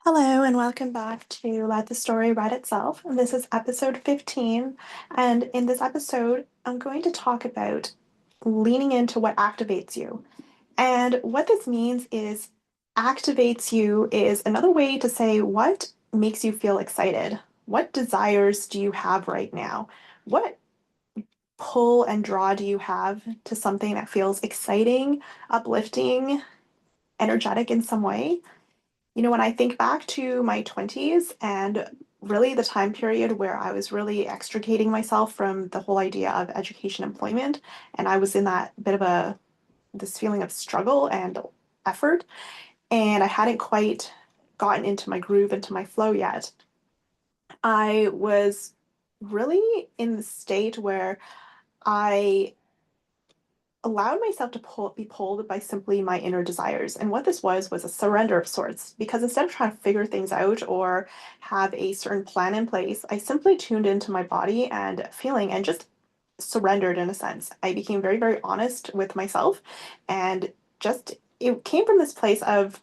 Hello and welcome back to Let the Story Write Itself. And this is episode 15. And in this episode, I'm going to talk about leaning into what activates you. And what this means is activates you is another way to say what makes you feel excited. What desires do you have right now? What pull and draw do you have to something that feels exciting, uplifting, energetic in some way? When I think back to my 20s and really the time period where I was really extricating myself from the whole idea of education employment, and I was in that bit of this feeling of struggle and effort, and I hadn't quite gotten into my groove, into my flow yet. I was really in the state where I allowed myself to be pulled by simply my inner desires. And what this was a surrender of sorts, because instead of trying to figure things out or have a certain plan in place, I simply tuned into my body and feeling and just surrendered in a sense. I became very, very honest with myself and just it came from this place of,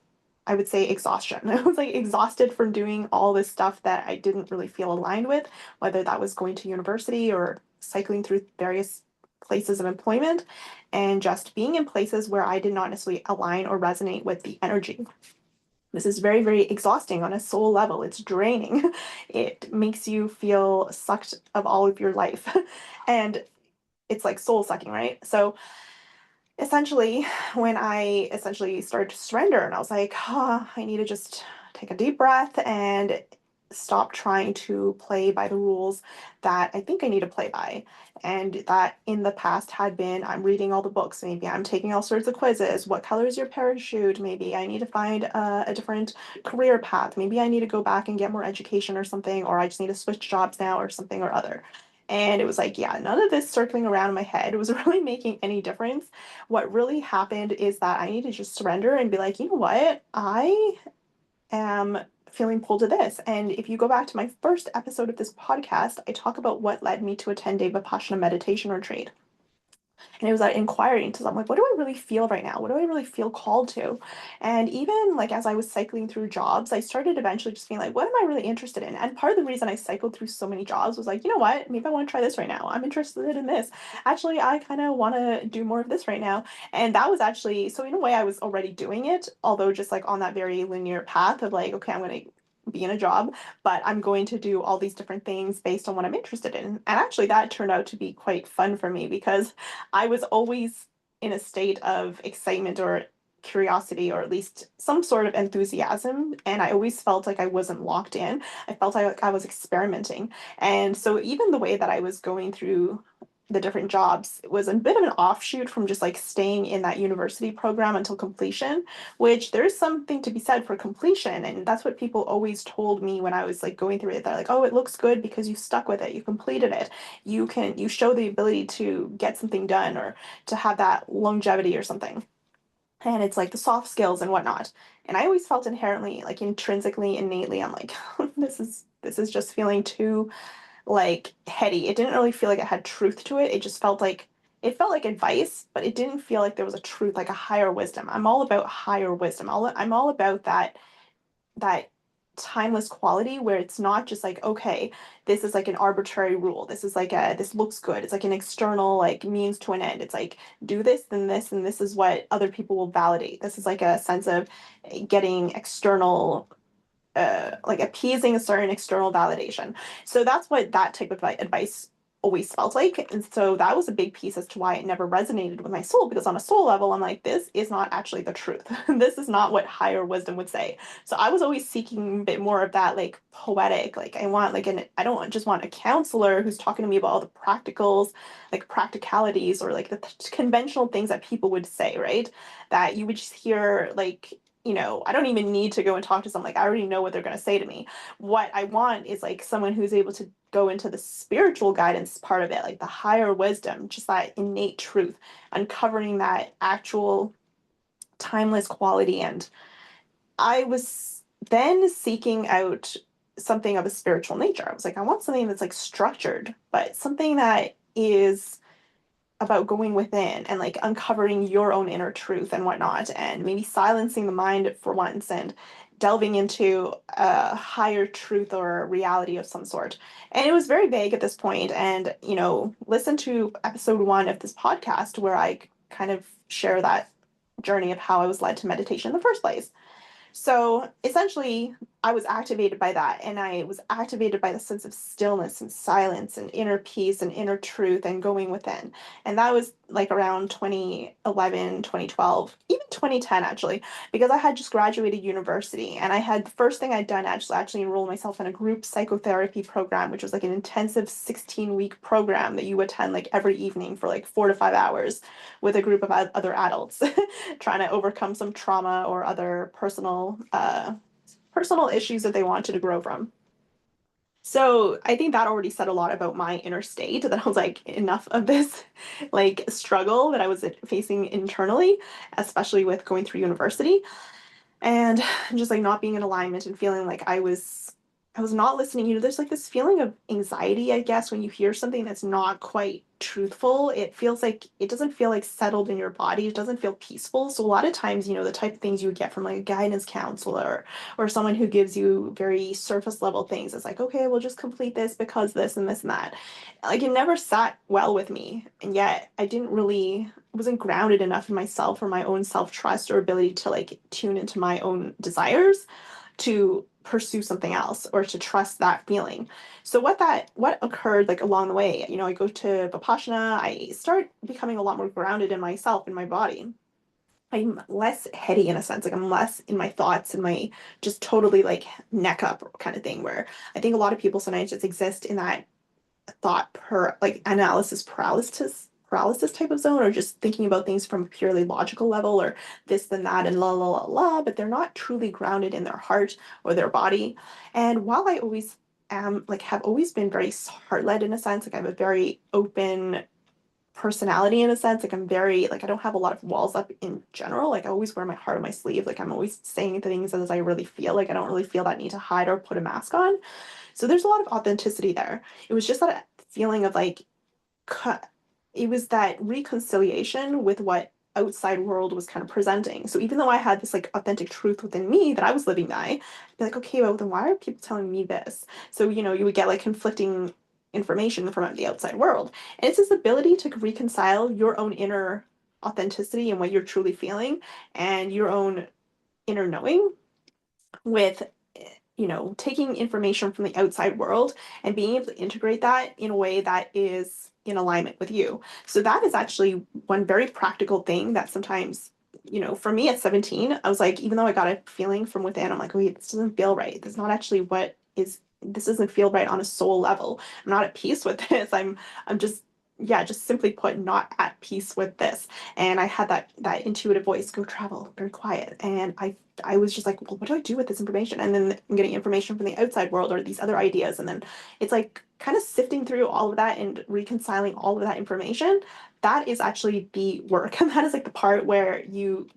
I would say, exhaustion. I was like exhausted from doing all this stuff that I didn't really feel aligned with, whether that was going to university or cycling through various places of employment and just being in places where I did not necessarily align or resonate with the energy. This is very, very exhausting on a soul level. It's draining. It makes you feel sucked of all of your life. And it's like soul sucking, right? So essentially, when I essentially started to surrender and I was like, I need to just take a deep breath and stop trying to play by the rules that I think I need to play by. And that in the past had been I'm reading all the books, maybe I'm taking all sorts of quizzes. What color is your parachute? Maybe I need to find a different career path. Maybe I need to go back and get more education or something, or I just need to switch jobs now or something or other. And it was like, yeah, none of this circling around in my head was really making any difference. What really happened is that I need to just surrender and be like, you know what? I am feeling pulled to this. And if you go back to my first episode of this podcast, I talk about what led me to attend a Vipassana meditation retreat. And it was like inquiring to them, like, what do I really feel right now? What do I really feel called to? And even like as I was cycling through jobs, I started eventually just being like, what am I really interested in? And part of the reason I cycled through so many jobs was like, you know what? Maybe I want to try this right now. I'm interested in this. Actually, I kind of want to do more of this right now. And that was actually, so in a way, I was already doing it, although just like on that very linear path of like, okay, I'm going to be in a job, but I'm going to do all these different things based on what I'm interested in. And actually, that turned out to be quite fun for me because I was always in a state of excitement or curiosity or at least some sort of enthusiasm, and I always felt like I wasn't locked in. I felt like I was experimenting. And so even the way that I was going through the different jobs was a bit of an offshoot from just like staying in that university program until completion, which there's something to be said for completion. And that's what people always told me when I was like going through it. They're like, oh, it looks good because you stuck with it, you completed it, you show the ability to get something done or to have that longevity or something. And it's like the soft skills and whatnot. And I always felt inherently, like intrinsically, innately, I'm like, this is just feeling too like heady. It didn't really feel like it had truth to it. It felt like advice, but it didn't feel like there was a truth, like a higher wisdom. I'm all about higher wisdom. I'm all about that timeless quality where it's not just like, okay, this is like an arbitrary rule. This is like this looks good. It's like an external like means to an end. It's like do this, then this, and this is what other people will validate. This is like a sense of getting external like appeasing a certain external validation. So that's what that type of like, advice always felt like. And so that was a big piece as to why it never resonated with my soul, because on a soul level, I'm like, this is not actually the truth. This is not what higher wisdom would say. So I was always seeking a bit more of that like poetic, like I want like I don't just want a counselor who's talking to me about all the practicals, like practicalities or like the conventional things that people would say, right? That you would just hear like I don't even need to go and talk to someone. Like, I already know what they're going to say to me. What I want is like someone who's able to go into the spiritual guidance part of it, like the higher wisdom, just that innate truth, uncovering that actual timeless quality. And I was then seeking out something of a spiritual nature. I was like, I want something that's like structured, but something that is about going within and like uncovering your own inner truth and whatnot, and maybe silencing the mind for once and delving into a higher truth or reality of some sort. And it was very vague at this point. And, listen to episode 1 of this podcast where I kind of share that journey of how I was led to meditation in the first place. So essentially, I was activated by that, and I was activated by the sense of stillness and silence and inner peace and inner truth and going within. And that was like around 2011, 2012, even 2010 actually, because I had just graduated university, and I had the first thing I'd done actually enroll myself in a group psychotherapy program, which was like an intensive 16-week program that you attend like every evening for like 4 to 5 hours with a group of other adults trying to overcome some trauma or other personal issues that they wanted to grow from. So I think that already said a lot about my inner state, that I was like, enough of this like struggle that I was facing internally, especially with going through university, and just like not being in alignment and feeling like I was not listening. There's like this feeling of anxiety, I guess, when you hear something that's not quite truthful. It feels like it doesn't feel like settled in your body. It doesn't feel peaceful. So a lot of times, the type of things you would get from like a guidance counselor or someone who gives you very surface level things. It's like, okay, we'll just complete this because this and this and that. Like it never sat well with me. And yet I wasn't grounded enough in myself or my own self-trust or ability to like tune into my own desires to pursue something else or to trust that feeling. So what occurred like along the way, I go to Vipassana, I start becoming a lot more grounded in myself, in my body. I'm less heady in a sense, like I'm less in my thoughts and my just totally like neck up kind of thing, where I think a lot of people sometimes just exist in that thought per like analysis paralysis type of zone, or just thinking about things from a purely logical level, or this then that and la la la la, but they're not truly grounded in their heart or their body. And while I always am like have always been very heart led in a sense, like I have a very open personality in a sense, like I'm very like I don't have a lot of walls up in general, like I always wear my heart on my sleeve, like I'm always saying things as I really feel, like I don't really feel that need to hide or put a mask on. So there's a lot of authenticity there. It was just that feeling of like, it was that reconciliation with what outside world was kind of presenting. So even though I had this like authentic truth within me that I was living by, I'd be like, okay, well then why are people telling me this? So, you would get like conflicting information from the outside world. And it's this ability to reconcile your own inner authenticity and what you're truly feeling and your own inner knowing with taking information from the outside world and being able to integrate that in a way that is in alignment with you. So that is actually one very practical thing that sometimes, for me at 17, I was like, even though I got a feeling from within, I'm like, wait, this doesn't feel right. This is not actually this doesn't feel right on a soul level. I'm not at peace with this. I'm just, yeah, just simply put, not at peace with this. And I had that intuitive voice, go travel, very quiet. And I was just like, well, what do I do with this information? And then I'm getting information from the outside world or these other ideas. And then it's like kind of sifting through all of that and reconciling all of that information. That is actually the work. And that is like the part where you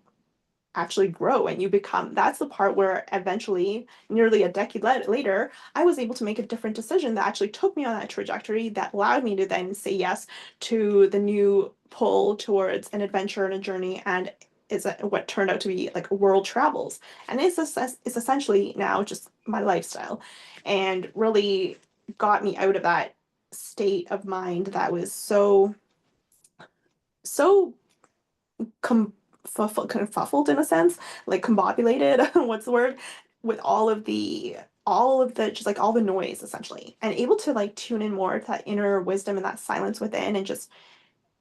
actually grow and you become. That's the part where eventually, nearly a decade later, I was able to make a different decision that actually took me on that trajectory that allowed me to then say yes to the new pull towards an adventure and a journey, and is what turned out to be like world travels. And it's essentially now just my lifestyle, and really got me out of that state of mind that was so com confuffled in a sense, like combobulated, what's the word? With all of the just like all the noise essentially, and able to like tune in more to that inner wisdom and that silence within, and just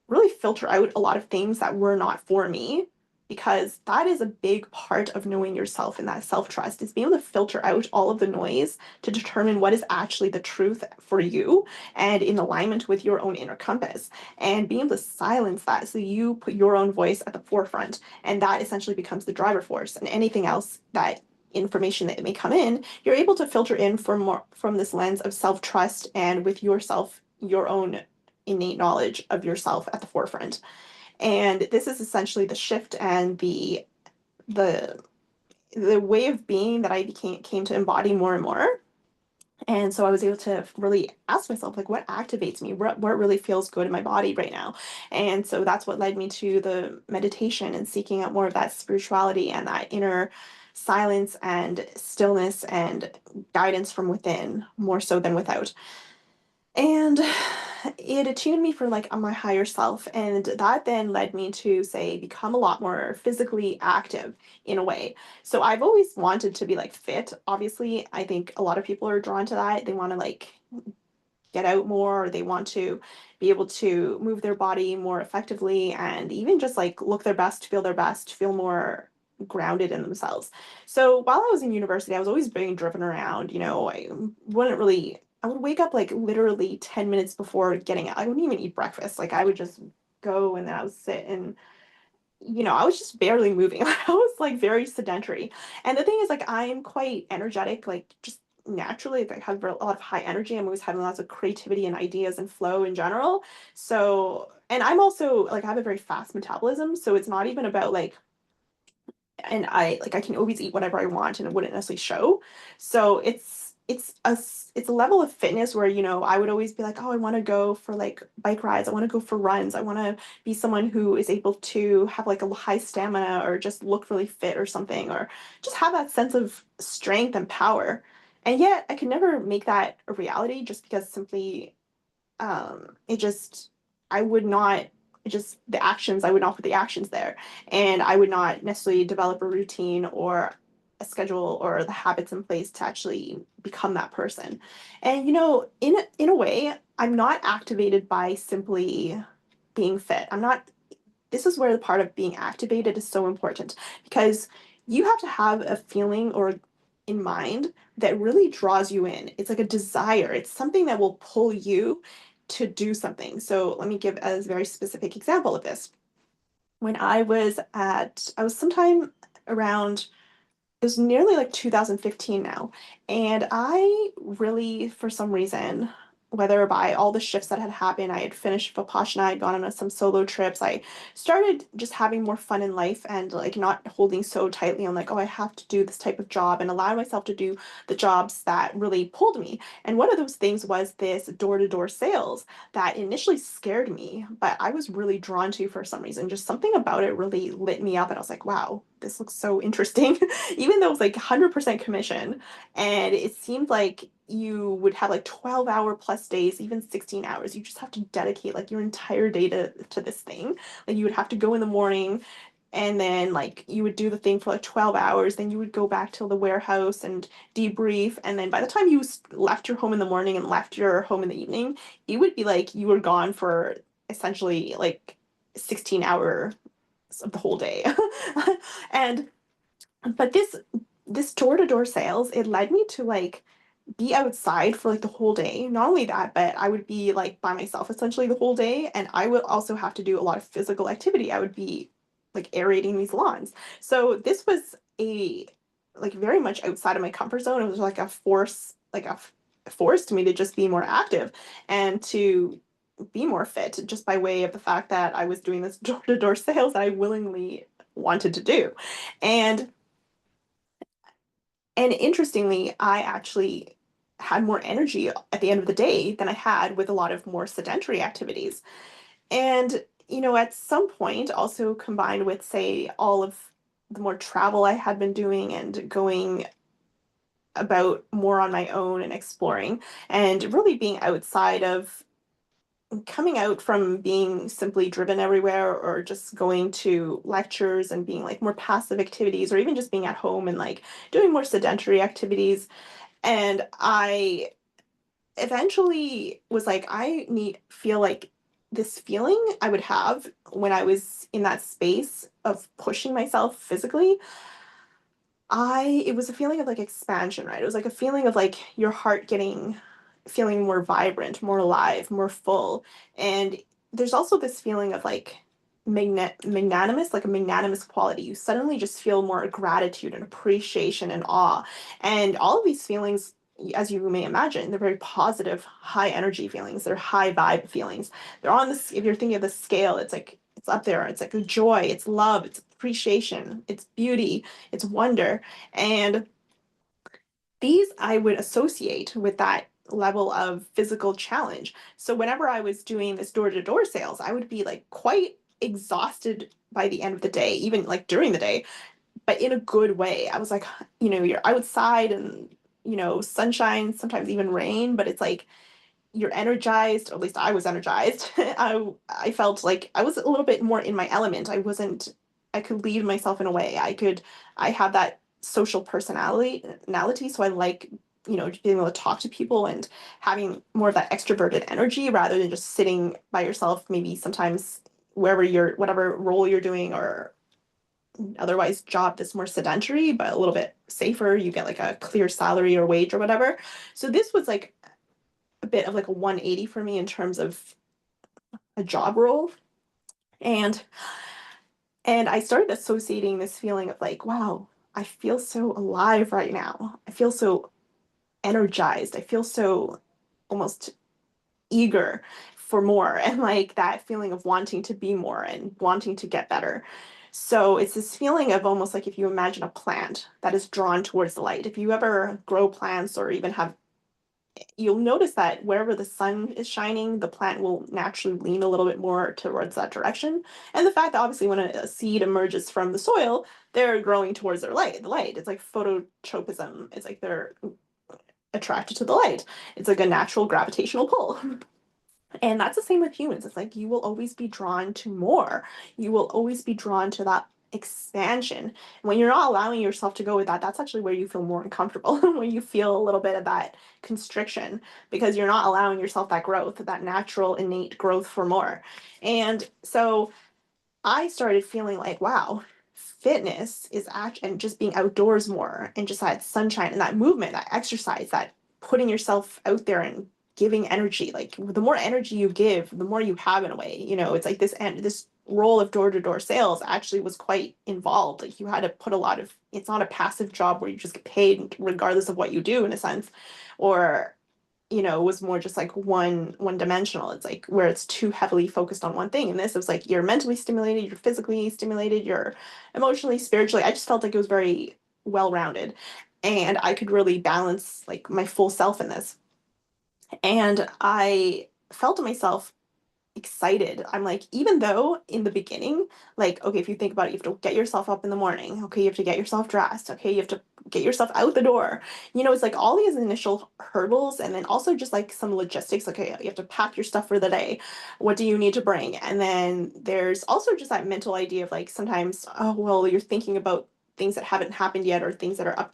really filter out a lot of things that were not for me, because that is a big part of knowing yourself, and that self-trust is being able to filter out all of the noise to determine what is actually the truth for you and in alignment with your own inner compass, and being able to silence that so you put your own voice at the forefront, and that essentially becomes the driver force, and anything else that information that may come in, you're able to filter in from more from this lens of self-trust and with yourself, your own innate knowledge of yourself at the forefront. And this is essentially the shift and the way of being that I came to embody more and more. And so I was able to really ask myself, like, what activates me? What really feels good in my body right now? And so that's what led me to the meditation and seeking out more of that spirituality and that inner silence and stillness and guidance from within, more so than without. And it attuned me for like on my higher self. And that then led me to say, become a lot more physically active in a way. So I've always wanted to be like fit. Obviously, I think a lot of people are drawn to that. They want to like get out more, or they want to be able to move their body more effectively and even just like look their best, feel their best, feel more grounded in themselves. So while I was in university, I was always being driven around. I would wake up like literally 10 minutes before getting out. I wouldn't even eat breakfast. Like I would just go and then I would sit and I was just barely moving. I was like very sedentary. And the thing is, like, I'm quite energetic, like, just naturally. Like, I have a lot of high energy. I'm always having lots of creativity and ideas and flow in general. So, and I'm also like, I have a very fast metabolism. So it's not even about like, and I can always eat whatever I want and it wouldn't necessarily show. So it's a level of fitness where I would always be like, oh, I want to go for like bike rides, I want to go for runs, I want to be someone who is able to have like a high stamina or just look really fit or something, or just have that sense of strength and power. And yet I could never make that a reality just because simply it just I would not it just the actions I would not put the actions there, and I would not necessarily develop a routine or a schedule or the habits in place to actually become that person. And in a way, I'm not activated by simply being fit. I'm not This is where the part of being activated is so important, because you have to have a feeling or in mind that really draws you in. It's like a desire. It's something that will pull you to do something. So let me give a very specific example of this. When I was sometime around, it was nearly like 2015 now. And I really, for some reason, whether by all the shifts that had happened, I had finished Vipassana, I'd gone on some solo trips, I started just having more fun in life and like not holding so tightly on like, oh, I have to do this type of job, and allow myself to do the jobs that really pulled me. And one of those things was this door-to-door sales that initially scared me, but I was really drawn to for some reason. Just something about it really lit me up, and I was like, wow, this looks so interesting. Even though it was like 100% commission, and it seemed like you would have like 12-hour plus days, even 16 hours. You just have to dedicate like your entire day to this thing. Like you would have to go in the morning, and then like you would do the thing for like 12 hours, then you would go back to the warehouse and debrief, and then by the time you left your home in the morning and left your home in the evening, it would be like you were gone for essentially like 16 hours of the whole day. And but this door-to-door sales, it led me to like be outside for like the whole day. Not only that, but I would be like by myself essentially the whole day, and I would also have to do a lot of physical activity. I would be like aerating these lawns. So this was a like very much outside of my comfort zone. It was like a force, forced me to just be more active and to be more fit, just by way of the fact that I was doing this door-to-door sales that I willingly wanted to do. And interestingly, I actually had more energy at the end of the day than I had with a lot of more sedentary activities. And, at some point, also combined with, say, all of the more travel I had been doing and going about more on my own and exploring, and really being outside of coming out from being simply driven everywhere, or just going to lectures and being like more passive activities, or even just being at home and like doing more sedentary activities. And I eventually was like, feel like this feeling I would have when I was in that space of pushing myself physically. It was a feeling of like expansion, right? It was like a feeling of like your heart feeling more vibrant, more alive, more full. And there's also this feeling of like magnanimous, like a magnanimous quality. You suddenly just feel more gratitude and appreciation and awe. And all of these feelings, as you may imagine, they're very positive, high energy feelings. They're high vibe feelings. They're on this, if you're thinking of the scale, it's like, it's up there. It's like joy, it's love, it's appreciation, it's beauty, it's wonder. And these I would associate with that level of physical challenge. So whenever I was doing this door-to-door sales, I would be like quite exhausted by the end of the day, even like during the day, but in a good way. I was like, you're outside and, sunshine, sometimes even rain, but it's like you're energized, or at least I was energized. I felt like I was a little bit more in my element. I could lead myself in a way. I have that social personality, so I like, being able to talk to people and having more of that extroverted energy rather than just sitting by yourself, maybe sometimes whatever role you're doing or otherwise job that's more sedentary but a little bit safer. You get like a clear salary or wage or whatever. So this was like a bit of like a 180 for me in terms of a job role. And I started associating this feeling of like, wow, I feel so alive right now. I feel so energized. I feel so almost eager for more, and like that feeling of wanting to be more and wanting to get better. So it's this feeling of almost like if you imagine a plant that is drawn towards the light. If you ever grow plants or even have, you'll notice that wherever the sun is shining, the plant will naturally lean a little bit more towards that direction. And the fact that obviously when a seed emerges from the soil, they're growing towards the light. It's like phototropism. It's like they're attracted to the light. It's like a natural gravitational pull. And that's the same with humans. It's like you will always be drawn to more. You will always be drawn to that expansion. When you're not allowing yourself to go with that, that's actually where you feel more uncomfortable, where you feel a little bit of that constriction because you're not allowing yourself that growth, that natural innate growth for more. And so I started feeling like, wow, fitness is act and just being outdoors more and just that sunshine and that movement, that exercise, that putting yourself out there and giving energy. Like the more energy you give, the more you have in a way. It's like this role of door-to-door sales actually was quite involved. Like you had to put a lot of, it's not a passive job where you just get paid regardless of what you do in a sense, or was more just like one dimensional. It's like where it's too heavily focused on one thing. And this it was like you're mentally stimulated, you're physically stimulated, you're emotionally, spiritually. I just felt like it was very well rounded. And I could really balance like my full self in this. And I felt myself excited. I'm like, even though in the beginning, like, okay, if you think about it, you have to get yourself up in the morning. Okay, you have to get yourself dressed. Okay, you have to get yourself out the door. It's like all these initial hurdles, and then also just like some logistics. Okay, you have to pack your stuff for the day. What do you need to bring? And then there's also just that mental idea of like sometimes, oh, well, you're thinking about things that haven't happened yet or things that are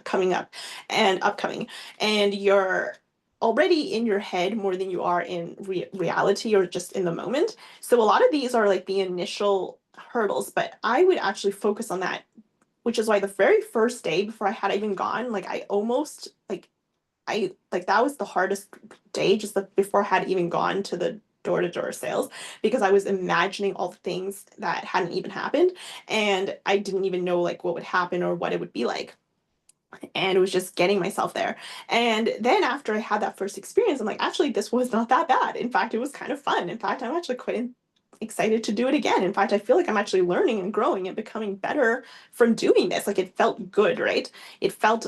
coming up and upcoming, and you're already in your head more than you are in reality or just in the moment. So a lot of these are like the initial hurdles, but I would actually focus on that, which is why the very first day before I had even gone, like I almost I like that was the hardest day just before I had even gone to the door-to-door sales because I was imagining all the things that hadn't even happened and I didn't even know like what would happen or what it would be like, and it was just getting myself there. And then after I had that first experience, I'm like, actually, this was not that bad. In fact, it was kind of fun. In fact, I'm actually quite excited to do it again. In fact, I feel like I'm actually learning and growing and becoming better from doing this. Like it felt good, right? It felt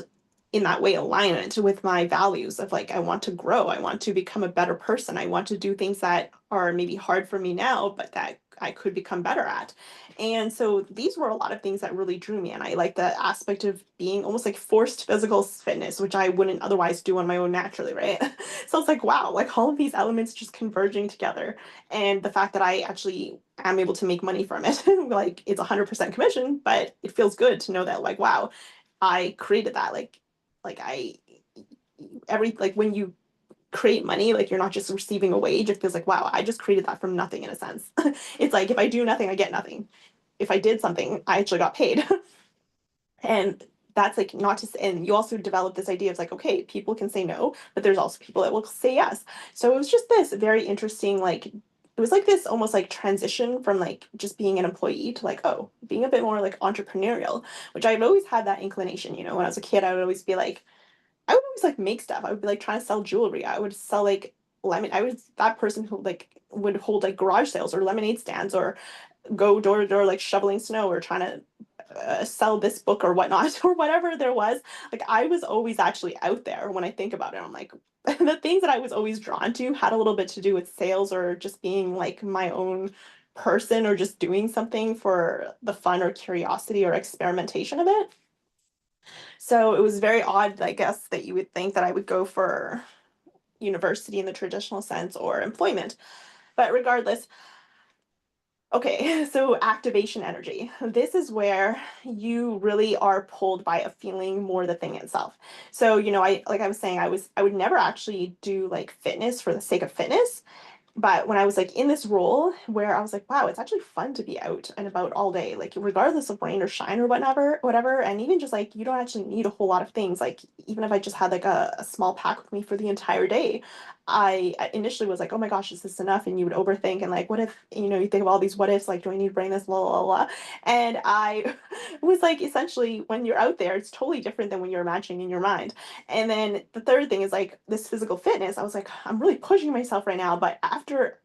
in that way alignment with my values of like, I want to grow. I want to become a better person. I want to do things that are maybe hard for me now, but that I could become better at. And so these were a lot of things that really drew me. And I like the aspect of being almost like forced physical fitness, which I wouldn't otherwise do on my own naturally, right? So it's like, wow, like all of these elements just converging together. And the fact that I actually am able to make money from it, like it's 100% commission, but it feels good to know that like, wow, I created that. Like I, like when you create money, like you're not just receiving a wage, it feels like, wow, I just created that from nothing in a sense. It's like if I do nothing, I get nothing. If I did something, I actually got paid. And that's like not just, and you also develop this idea of like, okay, people can say no, but there's also people that will say yes. So it was just this very interesting, like, it was like this almost like transition from like just being an employee to like, oh, being a bit more like entrepreneurial, which I've always had that inclination. When I was a kid, I would always be like, I would always like make stuff. I would be like trying to sell jewelry. I would sell like I was that person who like would hold like garage sales or lemonade stands or go door to door like shoveling snow or trying to sell this book or whatnot or whatever there was. Like I was always actually out there when I think about it. I'm like, the things that I was always drawn to had a little bit to do with sales or just being like my own person or just doing something for the fun or curiosity or experimentation of it. So it was very odd, I guess, that you would think that I would go for university in the traditional sense or employment. But regardless, okay, so activation energy. This is where you really are pulled by a feeling more the thing itself. So, I like I was saying, I would never actually do like fitness for the sake of fitness. But when I was like in this role where I was like, wow, it's actually fun to be out and about all day, like regardless of rain or shine or whatever. And even just like you don't actually need a whole lot of things. Like even if I just had like a small pack with me for the entire day, I initially was like, oh my gosh, is this enough? And you would overthink and like, what if, you think of all these what ifs, like, do I need to bring this, blah, blah, blah. And I was like, essentially, when you're out there, it's totally different than when you're imagining in your mind. And then the third thing is like this physical fitness. I was like, I'm really pushing myself right now. But after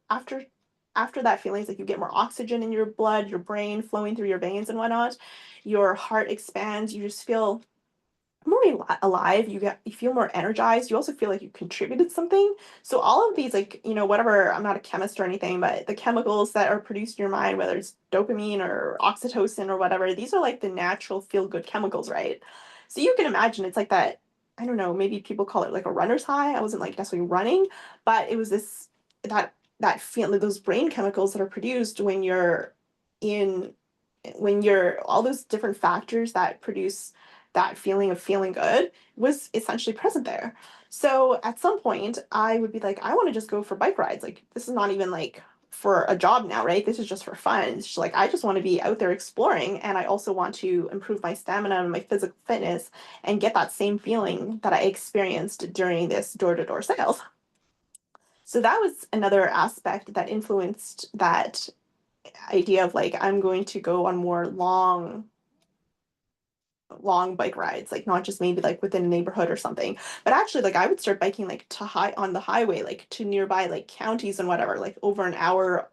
that feeling, it's like you get more oxygen in your blood, your brain flowing through your veins and whatnot. Your heart expands. You just feel more alive. You feel more energized. You also feel like you contributed something. So all of these, like, whatever, I'm not a chemist or anything, but the chemicals that are produced in your mind, whether it's dopamine or oxytocin or whatever, these are like the natural feel good chemicals, right? So you can imagine it's like that. I don't know, maybe people call it like a runner's high. I wasn't like necessarily running, but it was this that feeling, those brain chemicals that are produced in when you're all those different factors that produce that feeling of feeling good was essentially present there. So at some point, I would be like, I want to just go for bike rides. Like, this is not even like for a job now, right? This is just for fun. It's just like, I just want to be out there exploring. And I also want to improve my stamina and my physical fitness and get that same feeling that I experienced during this door to door sales. So that was another aspect that influenced that idea of like, I'm going to go on more long bike rides, like not just maybe like within a neighborhood or something, but actually like I would start biking like to high on the highway, like to nearby like counties and whatever, like over an hour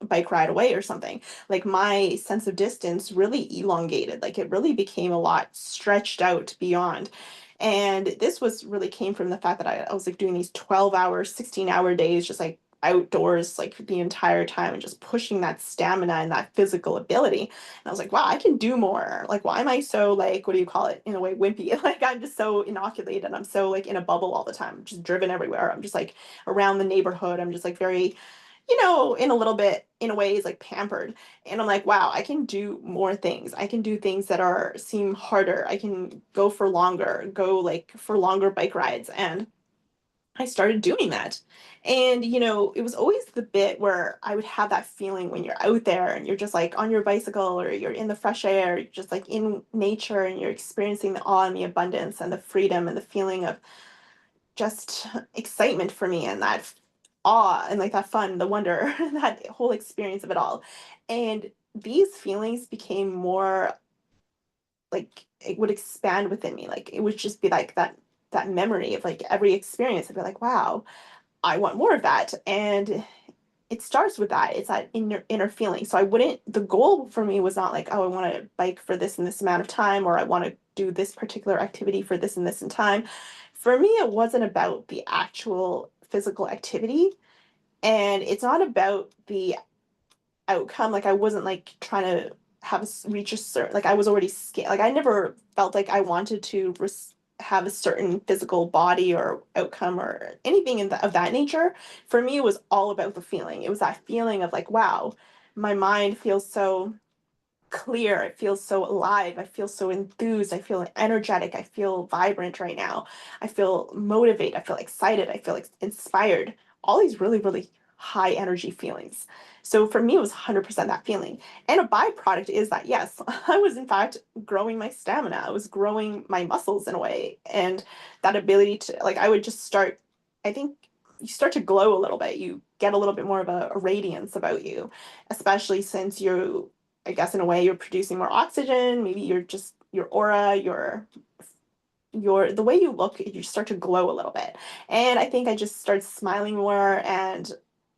bike ride away or something. Like my sense of distance really elongated, like it really became a lot stretched out beyond. And this was really came from the fact that I was like doing these 12-hour, 16-hour days, just like outdoors like the entire time and just pushing that stamina and that physical ability. And I was like, wow, I can do more. Like, why am I so like, what do you call it? In a way, wimpy. Like I'm just so inoculated. I'm so like in a bubble all the time. I'm just driven everywhere. I'm just like around the neighborhood. I'm just like very in a little bit, in a way, is like pampered. And I'm like, wow, I can do more things. I can do things that seem harder. I can go for longer, go like for longer bike rides. And I started doing that. And, it was always the bit where I would have that feeling when you're out there and you're just like on your bicycle or you're in the fresh air, you're just like in nature and you're experiencing the awe and the abundance and the freedom and the feeling of just excitement for me and that awe and like that fun, the wonder, that whole experience of it all. And these feelings became more like it would expand within me. Like it would just be like that memory of like every experience. I'd be like, wow, I want more of that. And it starts with that. It's that inner feeling. So I wouldn't, the goal for me was not like, oh, I want to bike for this and this amount of time, or I want to do this particular activity for this and this in time. For me, it wasn't about the actual physical activity. And it's not about the outcome. Like I wasn't like trying to reach a certain, like I was already scared. Like I never felt like I wanted to have a certain physical body or outcome or anything of that nature. For me, it was all about the feeling. It was that feeling of like, wow, my mind feels so clear. It feels so alive. I feel so enthused. I feel energetic. I feel vibrant right now. I feel motivated. I feel excited. I feel like inspired. All these really, really high energy feelings. So for me, it was 100% that feeling. And a byproduct is that, yes, I was in fact growing my stamina. I was growing my muscles in a way. And that ability to, like, I would just start, I think you start to glow a little bit. You get a little bit more of a radiance about you, especially since I guess in a way you're producing more oxygen. Maybe you're just your aura, the way you look, you start to glow a little bit. And I think I just started smiling more and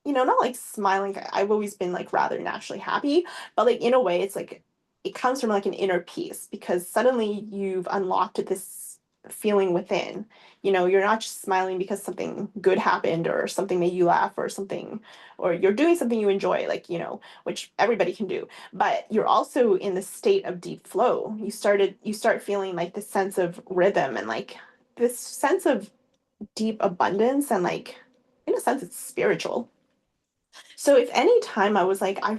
not like smiling. I've always been like rather naturally happy, but like in a way it's like it comes from like an inner peace because suddenly you've unlocked this feeling within. You're not just smiling because something good happened or something made you laugh or something, or you're doing something you enjoy, like, which everybody can do, but you're also in the state of deep flow. You start feeling like this sense of rhythm and like this sense of deep abundance and like in a sense it's spiritual. So if any time I was like, I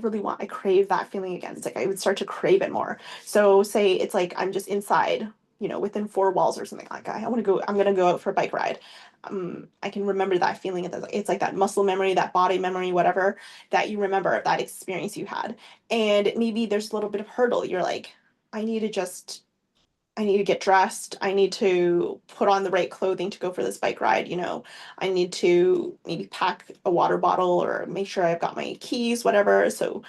crave that feeling again, it's like I would start to crave it more. So say it's like I'm just inside, within four walls or something like that. I'm gonna go out for a bike ride. I can remember that feeling. It's like that muscle memory, that body memory, whatever, that you remember of that experience you had. And maybe there's a little bit of hurdle. You're like, I need to just I need to get dressed. I need to put on the right clothing to go for this bike ride. I need to maybe pack a water bottle or make sure I've got my keys, whatever. So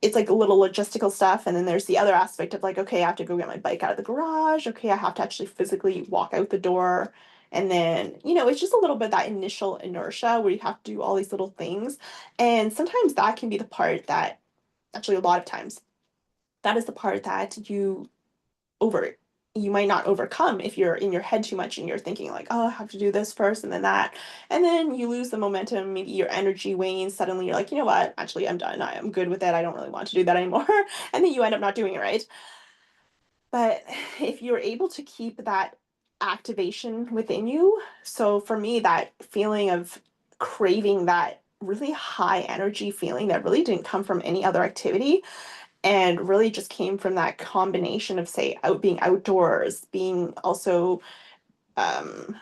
it's like a little logistical stuff. And then there's the other aspect of like, okay, I have to go get my bike out of the garage. Okay, I have to actually physically walk out the door. And then, it's just a little bit that initial inertia where you have to do all these little things. And sometimes that can be the part that, actually, a lot of times, that is the part that over you might not overcome if you're in your head too much and you're thinking like, oh, I have to do this first and then that, and then you lose the momentum, maybe your energy wanes. Suddenly you're like, you know what, actually I'm done, I am good with it, I don't really want to do that anymore. And then you end up not doing it, right? But if you're able to keep that activation within you, so for me, that feeling of craving that really high energy feeling that really didn't come from any other activity and really just came from that combination of, say, being outdoors, being also um,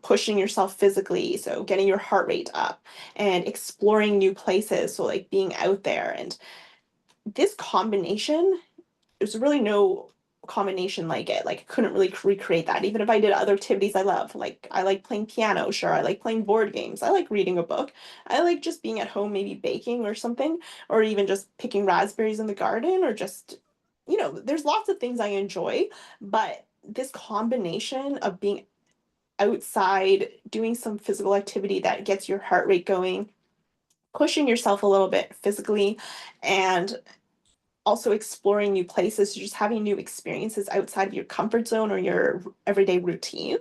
pushing yourself physically, so getting your heart rate up and exploring new places, so like being out there. And this combination, there's really no combination like it. Like I couldn't really recreate that. Even if I did other activities I love, like I like playing piano, sure. I like playing board games. I like reading a book. I like just being at home, maybe baking or something, or even just picking raspberries in the garden, or just, there's lots of things I enjoy. But this combination of being outside, doing some physical activity that gets your heart rate going, pushing yourself a little bit physically, and also exploring new places, just having new experiences outside of your comfort zone or your everyday routine.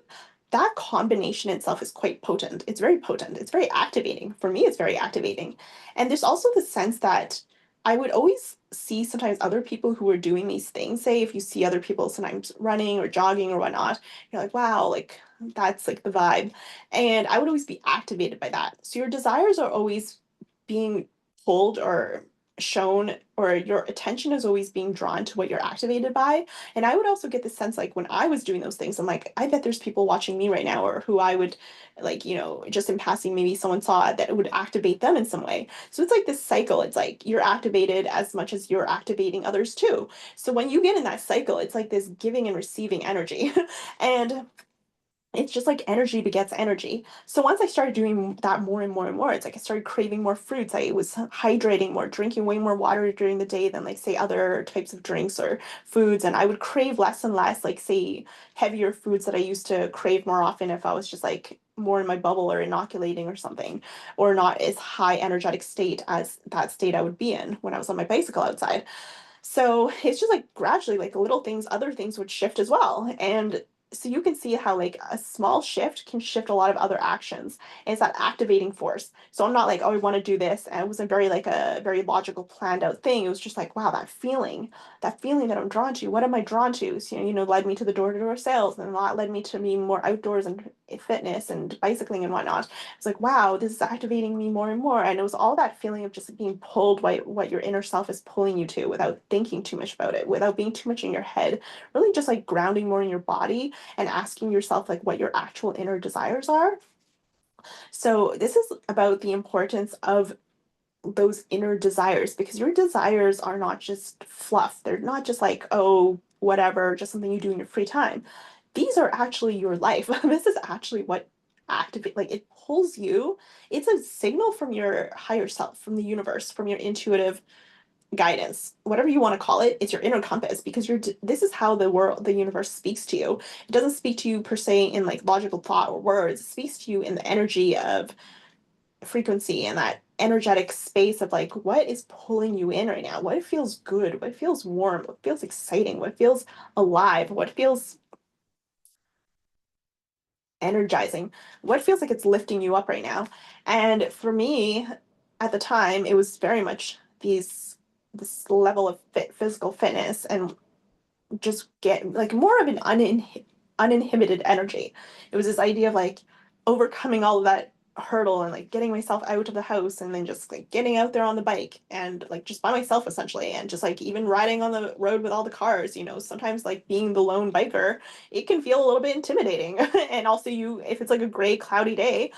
That combination itself is quite potent. It's very potent. It's very activating. For me, it's very activating. And there's also the sense that I would always see sometimes other people who are doing these things. Say if you see other people sometimes running or jogging or whatnot, you're like, wow, like that's like the vibe. And I would always be activated by that. So your desires are always being pulled or shown, or your attention is always being drawn to what you're activated by. And I would also get the sense like when I was doing those things, I'm like, I bet there's people watching me right now, or who I would like, just in passing, maybe someone saw it, that it would activate them in some way. So it's like this cycle. It's like you're activated as much as you're activating others too. So when you get in that cycle, it's like this giving and receiving energy. And it's just like energy begets energy. So once I started doing that more and more and more, it's like I started craving more fruits. I was hydrating more, drinking way more water during the day than like say other types of drinks or foods. And I would crave less and less, like say heavier foods that I used to crave more often if I was just like more in my bubble or inoculating or something, or not as high energetic state as that state I would be in when I was on my bicycle outside. So it's just like gradually, like little things, other things would shift as well. And so you can see how like a small shift can shift a lot of other actions. And it's that activating force. So I'm not like, oh, I want to do this. And it wasn't very like a very logical planned out thing. It was just like, wow, that feeling that I'm drawn to. What am I drawn to? So, led me to the door-to-door sales, and that led me to me more outdoors and fitness and bicycling and whatnot. It's like, wow, this is activating me more and more. And it was all that feeling of just being pulled by what your inner self is pulling you to without thinking too much about it, without being too much in your head, really just like grounding more in your body and asking yourself like what your actual inner desires are. So this is about the importance of those inner desires, because your desires are not just fluff. They're not just like, oh, whatever, just something you do in your free time. These are actually your life. This is actually what activate, like it pulls you. It's a signal from your higher self, from the universe, from your intuitive guidance, whatever you want to call it. It's your inner compass, because this is how the universe speaks to you. It doesn't speak to you per se in like logical thought or words. It speaks to you in the energy of frequency and that energetic space of like what is pulling you in right now, what feels good, what feels warm, what feels exciting, what feels alive, what feels energizing, what feels like it's lifting you up right now. And for me at the time it was very much this level of physical fitness and just get like more of an uninhibited energy. It was this idea of like overcoming all of that hurdle and like getting myself out of the house and then just like getting out there on the bike and like just by myself essentially and just like even riding on the road with all the cars, sometimes like being the lone biker, it can feel a little bit intimidating. And also if it's like a gray, cloudy day,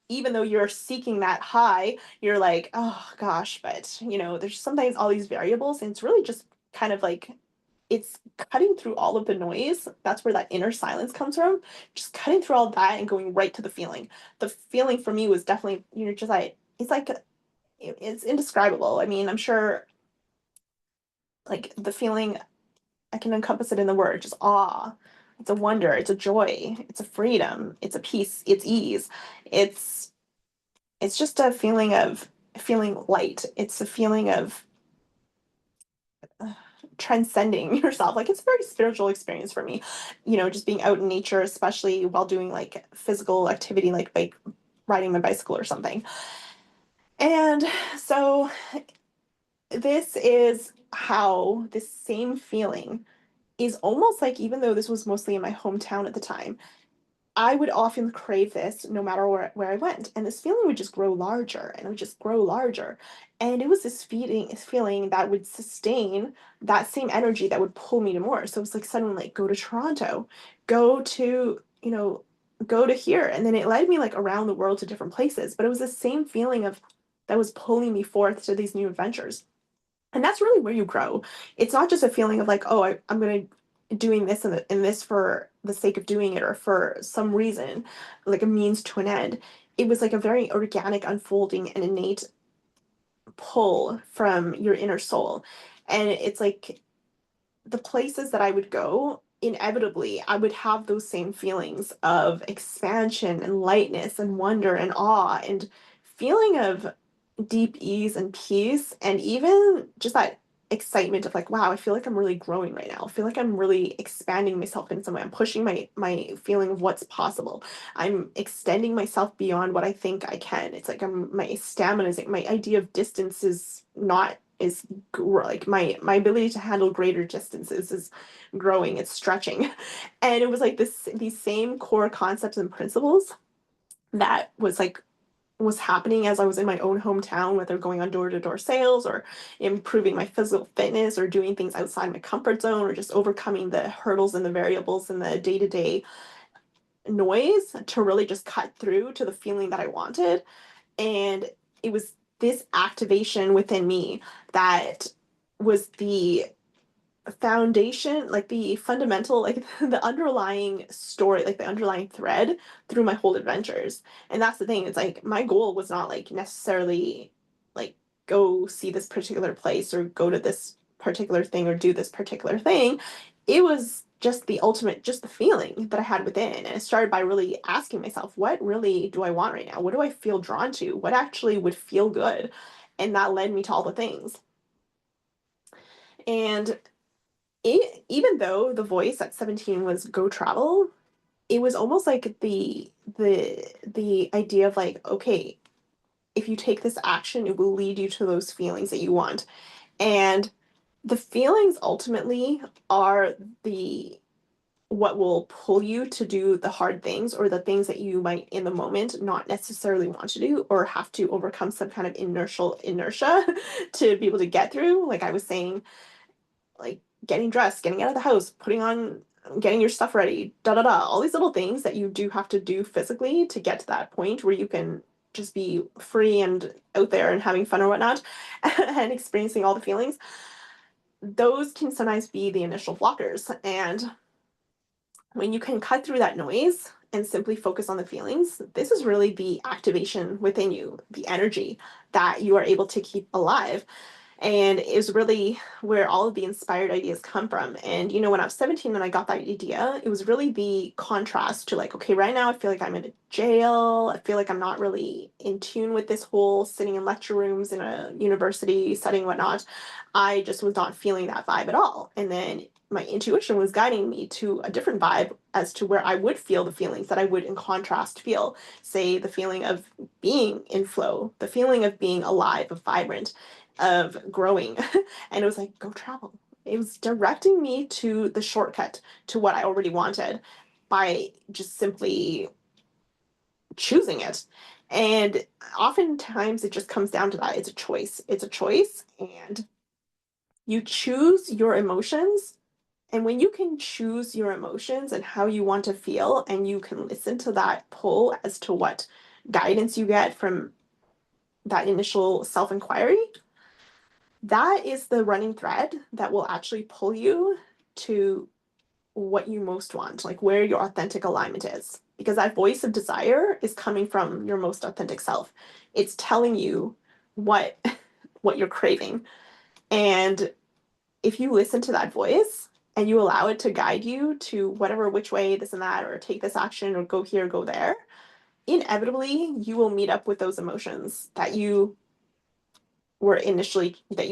even though you're seeking that high, you're like, oh gosh, but there's sometimes all these variables and it's really just kind of like it's cutting through all of the noise. That's where that inner silence comes from. Just cutting through all that and going right to the feeling. The feeling for me was definitely, just like, it's like, it's indescribable. I mean, I'm sure like the feeling, I can encompass it in the word, just awe. It's a wonder, it's a joy, it's a freedom, it's a peace, it's ease. It's, it's just a feeling of feeling light. It's a feeling of transcending yourself. Like it's a very spiritual experience for me, just being out in nature, especially while doing like physical activity like bike riding my bicycle or something. And so this is how this same feeling is almost like, even though this was mostly in my hometown at the time, I would often crave this no matter where I went. And this feeling would just grow larger and it would just grow larger. And it was this feeling that would sustain that same energy that would pull me to more. So it's like suddenly like go to Toronto, go to, go to here. And then it led me like around the world to different places. But it was the same feeling of that was pulling me forth to these new adventures. And that's really where you grow. It's not just a feeling of like, oh, I'm going to doing this and this for the sake of doing it or for some reason, like a means to an end. It was like a very organic unfolding and innate pull from your inner soul. And it's like the places that I would go, inevitably, I would have those same feelings of expansion and lightness and wonder and awe and feeling of deep ease and peace, and even just that excitement of like, wow, I feel like I'm really growing right now. I feel like I'm really expanding myself in some way. I'm pushing my feeling of what's possible. I'm extending myself beyond what I think I can. It's like my stamina is my idea of distance is not is like my ability to handle greater distances is growing, it's stretching. And it was like these same core concepts and principles that was happening as I was in my own hometown, whether going on door-to-door sales or improving my physical fitness or doing things outside my comfort zone or just overcoming the hurdles and the variables and the day-to-day noise to really just cut through to the feeling that I wanted. And it was this activation within me that was the foundation, like the fundamental, like the underlying story, like the underlying thread through my whole adventures. And that's the thing. It's like my goal was not like necessarily like go see this particular place or go to this particular thing or do this particular thing. It was just the ultimate, just the feeling that I had within. And it started by really asking myself, what really do I want right now? What do I feel drawn to? What actually would feel good? And that led me to all the things. And even though the voice at 17 was go travel, it was almost like the idea of like, okay, if you take this action, it will lead you to those feelings that you want. And the feelings ultimately are the what will pull you to do the hard things or the things that you might in the moment not necessarily want to do or have to overcome some kind of inertia to be able to get through. Like I was saying, like getting dressed, getting out of the house, getting your stuff ready, da da da, all these little things that you do have to do physically to get to that point where you can just be free and out there and having fun or whatnot and experiencing all the feelings. Those can sometimes be the initial blockers. And when you can cut through that noise and simply focus on the feelings, this is really the activation within you, the energy that you are able to keep alive. And it was really where all of the inspired ideas come from. And, when I was 17 and I got that idea, it was really the contrast to like, okay, right now I feel like I'm in a jail. I feel like I'm not really in tune with this whole sitting in lecture rooms in a university setting, whatnot. I just was not feeling that vibe at all. And then my intuition was guiding me to a different vibe as to where I would feel the feelings that I would in contrast feel. Say the feeling of being in flow, the feeling of being alive, of vibrant, of growing. And it was like, go travel. It was directing me to the shortcut to what I already wanted by just simply choosing it. And oftentimes it just comes down to that. It's a choice. It's a choice, and you choose your emotions. And when you can choose your emotions and how you want to feel, and you can listen to that pull as to what guidance you get from that initial self inquiry, that is the running thread that will actually pull you to what you most want, like where your authentic alignment is. Because that voice of desire is coming from your most authentic self. It's telling you what what you're craving. And if you listen to that voice and you allow it to guide you to whatever which way this and that, or take this action, or go here, go there, inevitably you will meet up with those emotions that you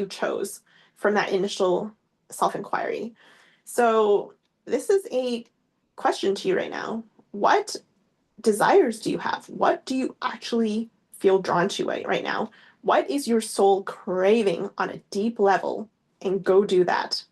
chose from that initial self-inquiry. So this is a question to you right now. What desires do you have? What do you actually feel drawn to right now? What is your soul craving on a deep level? And go do that.